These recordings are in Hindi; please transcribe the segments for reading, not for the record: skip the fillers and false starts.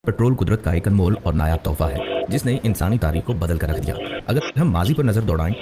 पेट्रोल कुदरत का एक अनमोल और नायाब तोहफा है जिसने इंसानी तारीख को बदल कर रख दिया। अगर हम माजी पर नजर दौड़ाएं,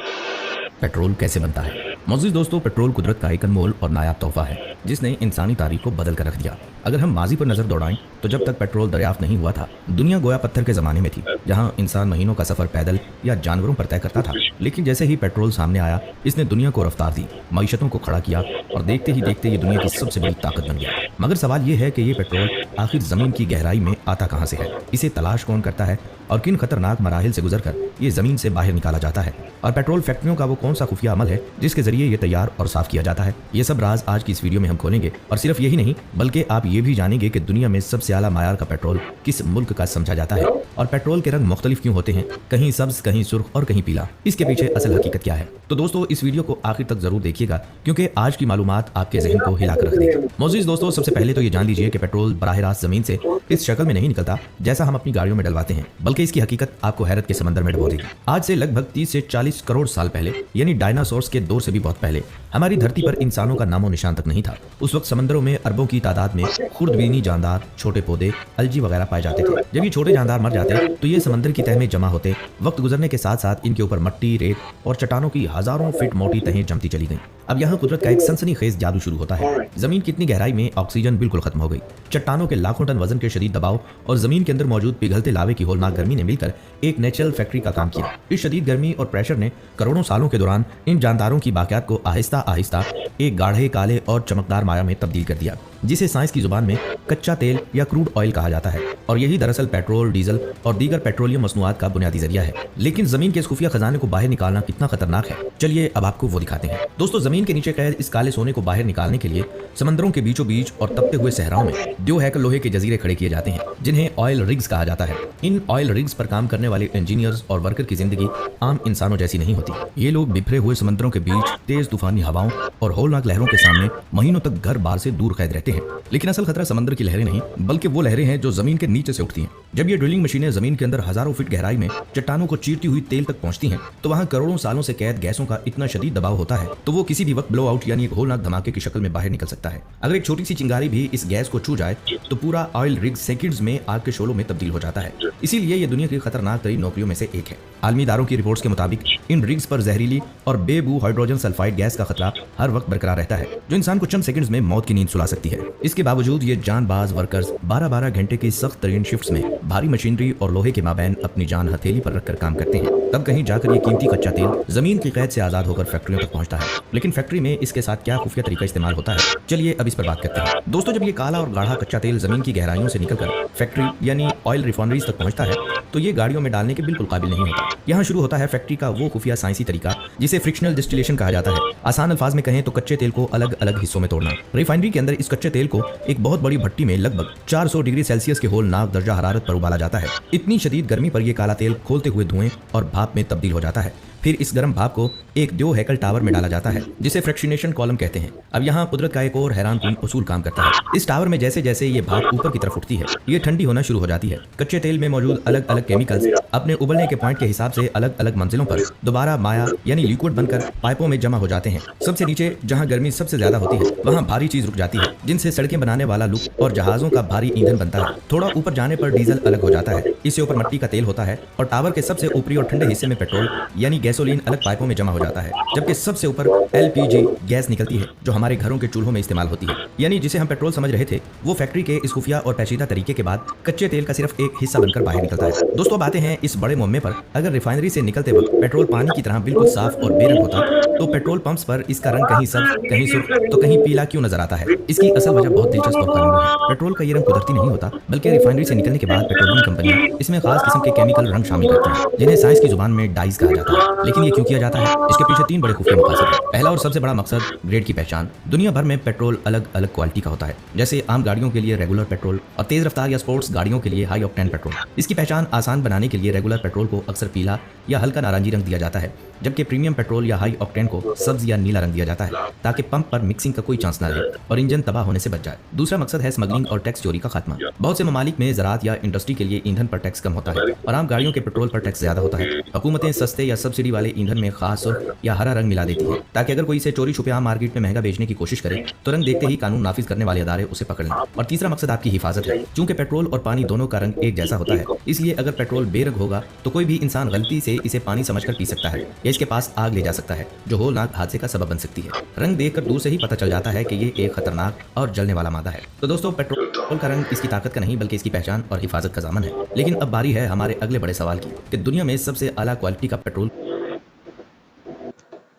पेट्रोल कैसे बनता है। मोअज़्ज़िज़ दोस्तों, पेट्रोल कुदरत का एक अनमोल और नायाब तोहफा है जिसने इंसानी तारीख को बदल कर रख दिया। अगर हम माजी पर नजर दौड़ाएं तो जब तक पेट्रोल दरियाफ्त नहीं हुआ था, दुनिया गोया पत्थर के ज़माने में थी, जहां इंसान महीनों का सफ़र पैदल या जानवरों पर तय करता था। लेकिन जैसे ही पेट्रोल सामने आया, इसने दुनिया को रफ्तार दी, मईशतों को खड़ा किया और देखते ही देखते ये दुनिया की सबसे बड़ी ताकत बन गया। मगर सवाल ये है कि ये पेट्रोल आखिर ज़मीन की गहराई में आता कहाँ से है, इसे तलाश कौन करता है और किन खतरनाक मराहिल से गुजरकर ये ज़मीन से बाहर निकाला जाता है, और पेट्रोल फैक्ट्रियों का वो कौन सा खुफिया अमल है जिसके जरिए ये तैयार और साफ किया जाता है। ये सब राज आज की इस वीडियो में हम खोलेंगे। और सिर्फ यही नहीं, बल्कि आप ये भी जानेंगे कि दुनिया में सबसे आला मायार का पेट्रोल किस मुल्क का समझा जाता है और पेट्रोल के रंग मुख्तलिफ क्यों होते हैं, कहीं सब्ज, कहीं सुर्ख और कहीं पीला। इसके पीछे असल हकीकत क्या है। तो दोस्तों, इस वीडियो को आखिर तक जरूर देखिएगा क्योंकि आज की मालूमात आपके जहन को हिला कर रख देगी। मोअज़्ज़िज़ दोस्तों, सबसे पहले तो ये जान लीजिए कि पेट्रोल बराह रास्त जमीन से इस शक्ल में नहीं निकलता जैसा हम अपनी गाड़ियों में डलवाते हैं, बल्कि इसकी हकीकत आपको हैरत के समंदर में डुबो देगी। आज से लगभग 30 से 40 करोड़ साल पहले, यानी डायनासोर्स के दौर से भी बहुत पहले, हमारी धरती पर इंसानों का नामो निशान तक नहीं था। उस वक्त समंदरों में अरबों की तादाद में खुर्दबीनी जानदार, छोटे पौधे, अलजी वगैरह पाए जाते थे। जब ये छोटे जानदार मर जाते तो ये समंदर की तह में जमा होते। वक्त गुजरने के साथ साथ इनके ऊपर मट्टी, रेत और चट्टानों की हजारों फीट मोटी तहें जमती चली गईं। अब यहाँ कुदरत का एक सनसनीखेज जादू शुरू होता है। जमीन की इतनी गहराई में ऑक्सीजन बिल्कुल खत्म हो गई। चट्टानों के लाखों टन वजन के शदीद दबाव और जमीन के अंदर मौजूद पिघलते लावे की होलनाक गर्मी ने मिलकर एक नेचुरल फैक्ट्री का काम किया। इस शदीद गर्मी और प्रेशर ने करोड़ों सालों के दौरान इन जानदारों की बाकियात को आहिस्ता आहिस्ता एक गाढ़े, काले और चमकदार माया में तब्दील कर दिया, जिसे साइंस की जुबान में कच्चा तेल या क्रूड ऑयल कहा जाता है। और यही दरअसल पेट्रोल, डीजल और दीगर पेट्रोलियम मसनूआत का बुनियादी जरिया है। लेकिन जमीन के इस खुफिया खजाने को बाहर निकालना कितना खतरनाक है, चलिए अब आपको वो दिखाते हैं। दोस्तों, जमीन के नीचे कैद इस काले सोने को बाहर निकालने के लिए समंदरों के बीचों बीच और तपते हुए सहराओं में दो हैकल लोहे के जजीरे खड़े किए जाते हैं, जिन्हें ऑयल रिग्स कहा जाता है। इन ऑयल रिग्स पर काम करने वाले इंजीनियर्स और वर्कर की जिंदगी आम इंसानों जैसी नहीं होती। ये लोग बिखरे हुए समंदरों के बीच तेज तूफानी हवाओं और होलनाक लहरों के सामने महीनों तक घर बार से दूर कैद रहते हैं। लेकिन असल खतरा समंदर की लहरें नहीं, बल्कि वो लहरें हैं जो जमीन के नीचे से उठती हैं। जब ये ड्रिलिंग मशीनें जमीन के अंदर हजारों फीट गहराई में चट्टानों को चीरती हुई तेल तक पहुंचती हैं, तो वहां करोड़ों सालों से कैद गैसों का इतना शदीद दबाव होता है तो वो किसी भी वक्त ब्लो आउट यानी एक होलनाक धमाके की शक्ल में बाहर निकल सकता है। अगर एक छोटी सी चिंगारी भी इस गैस को छू जाए तो पूरा ऑयल रिग सेकंड्स में आग के शोलों में तब्दील हो जाता है। इसीलिए ये दुनिया की खतरनाक तरीन नौकरियों में से एक है। आलमी इदारों की रिपोर्ट्स के मुताबिक इन रिग्स पर जहरीली और बेबू हाइड्रोजन सल्फाइड गैस का खतरा हर वक्त बरकरार रहता है, जो इंसान को चंद सेकंड्स में मौत की नींद सुला सकती है। इसके बावजूद ये जानबाज वर्कर्स 12-12 घंटे की सख्त तरीन शिफ्ट्स में भारी मशीनरी और लोहे के माबैन अपनी जान हथेली पर रखकर काम करते हैं। तब कहीं जाकर ये कीमती कच्चा तेल जमीन की कैद से आजाद होकर फैक्ट्रियों तक पहुंचता है। लेकिन फैक्ट्री में इसके साथ क्या खुफिया तरीका इस्तेमाल होता है, चलिए अब इस पर बात करते हैं। दोस्तों, जब ये काला और गाढ़ा कच्चा तेल जमीन की गहराइयों से निकलकर फैक्ट्री यानी ऑयल रिफाइनरीज तक पहुंचता है तो ये गाड़ियों में डालने के बिल्कुल काबिल नहीं होता। यहाँ शुरू होता है फैक्ट्री का वो खुफिया साइंसी तरीका जिसे फ्रिक्शनल डिस्टिलेशन कहा जाता है। आसान अल्फाज में कहें तो कच्चे तेल को अलग अलग हिस्सों में तोड़ना। रिफाइनरी के अंदर इस कच्चे तेल को एक बहुत बड़ी भट्टी में लगभग 400 डिग्री सेल्सियस के होलनाक दर्जा हरारत पर उबाला जाता है। इतनी शदीद गर्मी पर यह काला तेल खोलते हुए धुएं और भाप में तब्दील हो जाता है। फिर इस गर्म भाप को एक दो हैकल टावर में डाला जाता है जिसे फ्रैक्शनेशन कॉलम कहते हैं। अब यहाँ कुदरत का एक और हैरानकुन उसूल काम करता है। इस टावर में जैसे जैसे ये भाप ऊपर की तरफ उठती है, ये ठंडी होना शुरू हो जाती है। कच्चे तेल में मौजूद अलग अलग केमिकल्स अपने उबलने के पॉइंट के हिसाब से अलग अलग मंजिलों पर दोबारा माया यानी लिक्विड बनकर पाइपों में जमा हो जाते हैं। सबसे नीचे जहाँ गर्मी सबसे ज्यादा होती है वहाँ भारी चीज रुक जाती है, जिनसे सड़कें बनाने वाला लुक और जहाजों का भारी ईंधन बनता है। थोड़ा ऊपर जाने पर डीजल अलग हो जाता है, इससे ऊपर मिट्टी का तेल होता है और टावर के सबसे ऊपरी और ठंडे हिस्से में पेट्रोल यानी गैसोलीन अलग पाइपों में जमा हो जाता है। जबकि सबसे ऊपर एलपीजी गैस निकलती है जो हमारे घरों के चूल्हों में इस्तेमाल होती है। यानी जिसे हम पेट्रोल समझ रहे थे वो फैक्ट्री के इस खुफिया और पेचीदा तरीके के बाद कच्चे तेल का सिर्फ एक हिस्सा बनकर बाहर निकलता है। दोस्तों, बातें हैं इस बड़े मुम्मे पर। अगर रिफाइनरी से निकलते वक्त पेट्रोल पानी की तरह बिल्कुल साफ और बेरंग होता तो पेट्रोल पंप्स पर इसका रंग कहीं सब्ज, कहीं सुर्ख तो कहीं पीला क्यों नजर आता है। इसकी असल वजह बहुत दिलचस्प और कानूनी है। पेट्रोल का ये रंग कुदरती नहीं होता, बल्कि रिफाइनरी से निकलने के बाद पेट्रोलियम कंपनियां इसमें खास किस्म के केमिकल रंग शामिल करती हैं, जिन्हें साइंस की जुबान में डाइज कहा जाता है। लेकिन ये क्यों किया जाता है, इसके पीछे 3 बड़े खुफिया मकसद हैं। पहला और सबसे बड़ा मकसद ग्रेड की पहचान। दुनिया भर में पेट्रोल अलग अलग क्वालिटी का होता है, जैसे आम गाड़ियों के लिए रेगुलर पेट्रोल और तेज रफ्तार या स्पोर्ट्स गाड़ियों के लिए हाई ऑक्टेन पेट्रोल। इसकी पहचान आसान बनाने के लिए रेगुलर पेट्रोल को अक्सर पीला या हल्का नारंगी रंग दिया जाता है, जबकि प्रीमियम पेट्रोल या हाई ऑक्टेन को सब्ज या नीला रंग दिया जाता है ताकि पंप पर मिक्सिंग का कोई चांस ना रहे और इंजन तबाह होने से बच जाए। दूसरा मकसद है स्मगलिंग और टैक्स चोरी का खात्मा। बहुत से ममालिक में ज़राअत या इंडस्ट्री के लिए ईंधन पर टैक्स कम होता है और आम गाड़ियों के पेट्रोल पर टैक्स ज्यादा होता है। हुकूमतें सस्ते या सब्सिडी वाले ईंधन में खास या हरा रंग मिला देती है ताकि अगर कोई इसे चोरी छुपे आम मार्केट में महंगा बेचने की कोशिश करे तो रंग देखते ही कानून नाफिज करने वाले अदारे उसे पकड़ लें। और तीसरा मकसद आपकी हिफाजत है। चूंकि पेट्रोल और पानी दोनों का रंग एक जैसा होता है, इसलिए अगर पेट्रोल बेरंग होगा तो कोई भी इंसान गलती से इसे पानी समझकर पी सकता है या इसके पास आग ले जा सकता है, जो होलनाक हादसे का सबब बन सकती है। रंग देखकर दूर से ही पता चल जाता है कि ये एक खतरनाक और जलने वाला मादा है। तो दोस्तों, पेट्रोल का रंग इसकी ताकत का नहीं बल्कि इसकी पहचान और हिफाजत का ज़ामन है। लेकिन अब बारी है हमारे अगले बड़े सवाल की कि दुनिया में सबसे आला क्वालिटी का पेट्रोल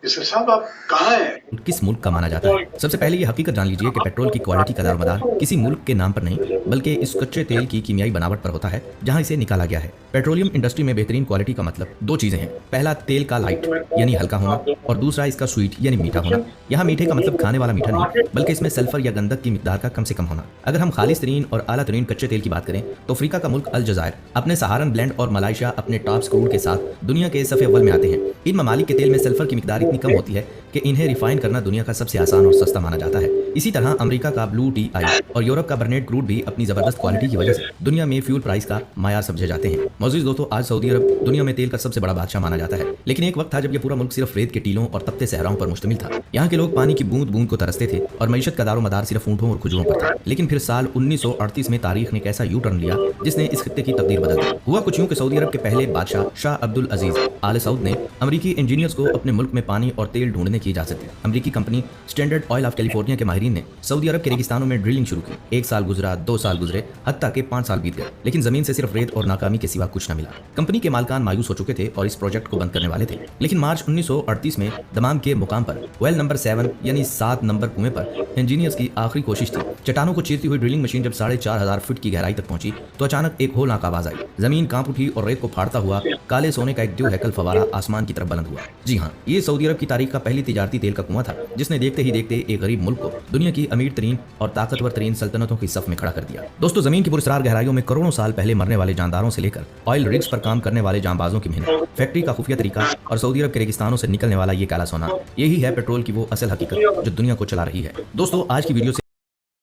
साहब आप कहाँ हैं? किस मुल्क का माना जाता है। सबसे पहले ये हकीकत जान लीजिए कि पेट्रोल की क्वालिटी का दारोमदार किसी मुल्क के नाम पर नहीं बल्कि इस कच्चे तेल की कीमियाई बनावट पर होता है जहां इसे निकाला गया है। पेट्रोलियम इंडस्ट्री में बेहतरीन क्वालिटी का मतलब दो चीजें हैं। पहला, तेल का लाइट यानी हल्का होना, और दूसरा इसका स्वीट यानी मीठा होना। यहाँ मीठे का मतलब खाने वाला मीठा नहीं बल्कि इसमें सल्फर या गंधक की मिकदार का कम से कम होना। अगर हम खालिस तरीन और आला तरीन कच्चे तेल की बात करें तो अफ्रीका का मुल्क अल जज़ायर अपने सहारन ब्लेंड और मलाइशिया अपने टॉप क्रूड के साथ दुनिया के सफ़े अव्वल में आते हैं। इन ममालिक के तेल में सल्फर की मिकदार इतनी कम होती है कि इन्हें रिफाइन करना दुनिया का सबसे आसान और सस्ता माना जाता है। इसी तरह अमेरिका का ब्लू टी आई और यूरोप का बर्नेट क्रूड भी अपनी जबरदस्त क्वालिटी की वजह से दुनिया में फ्यूल प्राइस का मायार समझे जाते हैं। मौजूद दोस्तों, आज सऊदी अरब दुनिया में तेल का सबसे बड़ा बादशाह माना जाता है। लेकिन एक वक्त था जब यह पूरा मुल्क सिर्फ रेत के टीलों और तपते सहराओं पर मुश्तमिल था। यहाँ के लोग पानी की बूंद बूंद को तरसते थे और मईशत का दारोमदार सिर्फ ऊँटों और खुजरों पर था। लेकिन फिर साल 1938 में तारीख ने एक ऐसा यू टर्न लिया जिसने इस खित्ते की तकदीर बदल दी। हुआ कुछ यूं कि सऊदी अरब के पहले बादशाह शाह अब्दुल अजीज आल सऊद ने अमरीकी इंजीनियर्स को अपने मुल्क में पानी और तेल ढूंढने की इजाजत दी। अमरीकी company standard oil of California के माहिरीन ने सऊदी अरब के रेगिस्तानों में ड्रिलिंग शुरू की। 1 साल गुजरा, 2 साल गुजरे, हत्ता के 5 साल बीत गए, लेकिन जमीन से सिर्फ रेत और नाकामी के सिवा कुछ न मिला। कंपनी के मालकान मायूस हो चुके थे और इस प्रोजेक्ट को बंद करने वाले थे। लेकिन मार्च 1938 में दमाम के मुकाम पर वेल नंबर 7 यानी 7 नंबर कुएं पर इंजीनियर्स की आखिरी कोशिश थी। चट्टानों को चीरती हुई ड्रिलिंग मशीन जब 4,500 फीट की गहराई तक पहुंची तो अचानक एक होलनाक आवाज आई। जमीन कांप उठी और रेत को फाड़ता हुआ काले सोने का एक द्योहैकल फवारा आसमान की तरफ बुलंद हुआ। जी हाँ, ये सऊदी अरब की तारीख का पहली तिजारती तेल का कुआं था जिसने देखते ही देखते एक गरीब मुल्क को दुनिया की अमीर तरीन और ताकतवर तरीन सल्तनतों की सफ में खड़ा कर दिया। दोस्तों, जमीन की पुरस्रार गहराइयों में करोड़ों साल पहले मरने वाले जानदारों से लेकर ऑयल रिग्स पर काम करने वाले जांबाजों की मेहनत, फैक्ट्री का खुफिया तरीका और सऊदी अरब के रेगिस्तानों से निकलने वाला ये काला सोना, यही है पेट्रोल की वो असल हकीकत जो दुनिया को चला रही है। दोस्तों, आज की वीडियो से